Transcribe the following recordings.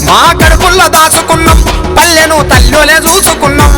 మా కడుపుల్లో దాచుకున్నాం పల్లెను తల్లోలే చూసుకున్నాం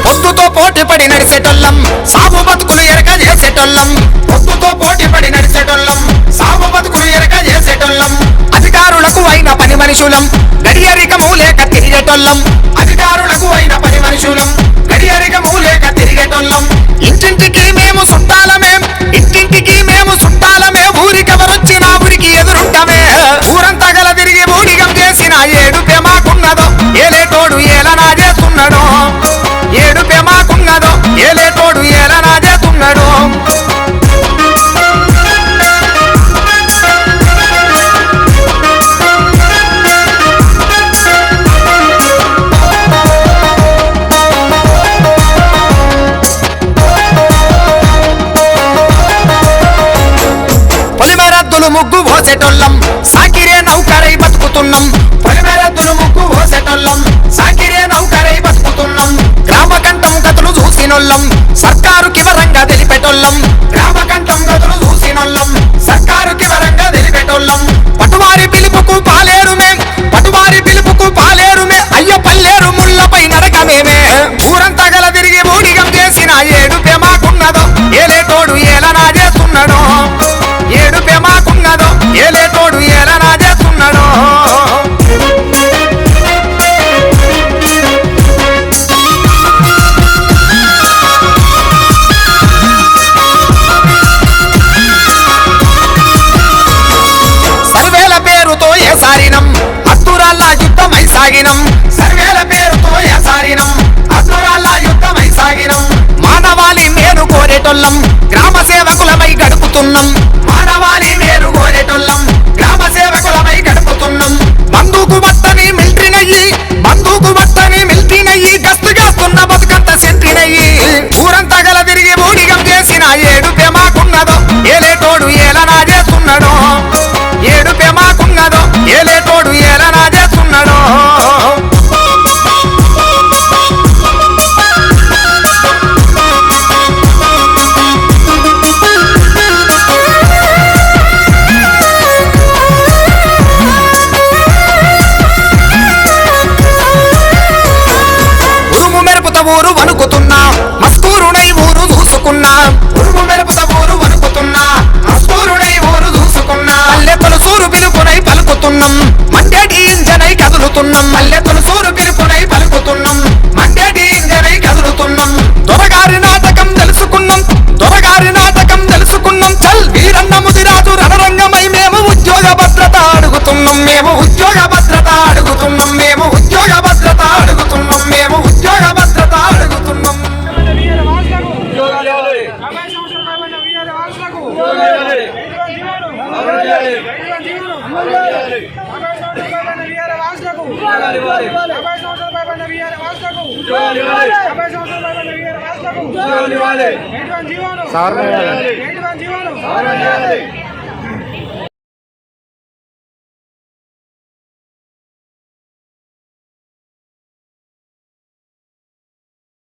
పొద్దుతో పోటీపడి నడిచేటోళ్ళం సాగు బతుకులు ఎరక చేసేటోళ్ళం పొద్దుతో పోటీపడి నడిచేటోళ్ళం సాగు బతుకులు ఎరక చేసేటోళ్ళం అధికారులకు అయిన పని మనుషులం గడియరికము లేక తిరిగేటోళ్ళం అధికారులకు అయిన పని మనుషులం గడియరికము లేక తిరిగేటోళ్ళం ఇంటింటికి మేము చుట్టాలమే ఇంటింటికి మేము చుట్టాలమే ఊరికెవరొచ్చినా ఊరికి ఎదురుంటమే ఊరంతా గల తిరిగి బూడిగం చేసిన ఏడుపే మాకున్నదో ఏలేటోడు ఏలనా చేస్తున్నాడో ఏడుపే మాకున్నదో ఏలేటోడు ఏలనా చేస్తున్నాడో పొలిమేరద్దులు ముగ్గు పోసేటోళ్ళం సాకిరే నౌకరై బతుకుతున్నాం పొలిమేరద్దులు ముగ్గు పోసేటోళ్ళం సాకిరే నౌకరై బతుకుతున్నాం గ్రామకంఠం గతులు చూసినోళ్ళం సర్కారుకి వరంగా తెలిపెటోళ్ళం గ్రామకంఠం గతులు చూసినోళ్ళం సర్కారుకి వరంగా తెలిపెటోళ్ళం పటువారి పిలుపుకు పాలేరుమే పటువారి పిలుపుకు పాలేరుమే అయ్య పల్లేరు ముళ్ళపై నడకమేమే ఊరంతా గల తిరిగి బూడిగం చేసిన ఏడుపే మాకున్నదో ఏలేటోడు ఏలనా చేస్తున్నాడో ఏడుపే మాకున్నదో ఏలేటోడు ఏలనా చేస్తున్నాడో సర్వేల పేరుతో ఏసారినం అద్దురాల్లా యుద్ధమై సాగినం సర్వేల పేరుతో ఏసారినం అద్దురాల్లా యుద్ధమై సాగినం మానవాళి మేలు కోరేటోళ్ళం గ్రామ సేవకులమై గడుపుతున్నాం మానవాళి మేలు కోరేటోళ్ళం గ్రామ సేవకులమై గడుపుతున్నాం బంధుకు బట్టని మిల్ట్రీనయ్యి బంధుకు బట్టని మిల్ట్రీనయ్యి గస్తుగేస్తున్న బతుకంత సెంట్రీనయ్యి ఊరంతా గల తిరిగి బూడిగం చేసిన ఏడుపే మాకున్నదో ఏలేటోడు ఏలనా చేస్తున్నాడో ఏడుపే మాకున్నదో ఏలేటోడు ఏలనా చేస్తున్నాడో ఉరుము మెరుపుత ఊరు వణుకుతున్నా మస్కూరునై ఊరు చూసుకున్నా ఉరుము మెరుపుత ఊరు వణుకుతున్నా మస్కూరునై ఊరు చూసుకున్నా పల్లె తొలసూరు పిలుపునై పలుకుతున్నాం మండేటి ఇంజనై కదులుతున్నాం పల్లె తొలసూరు పిలుపునై పలుకుతున్నాం మండేటి ఇంజనై కదులుతున్నాం దొరగారి నాటకం తెలుసుకున్నాం దొరగారి నాటకం తెలుసుకున్నాం చల్ వీరన్న ముదిరాజు రణరంగమై మేము ఉద్యోగ భద్రత అడుగుతున్నాం మేము ఉద్యోగ భద్రత అడుగుతున్నాం మేము ఉద్యోగ భద్రత అడుగుతున్నాం మేము ఉద్యోగ భద్రత అడుగుతున్నాం సార్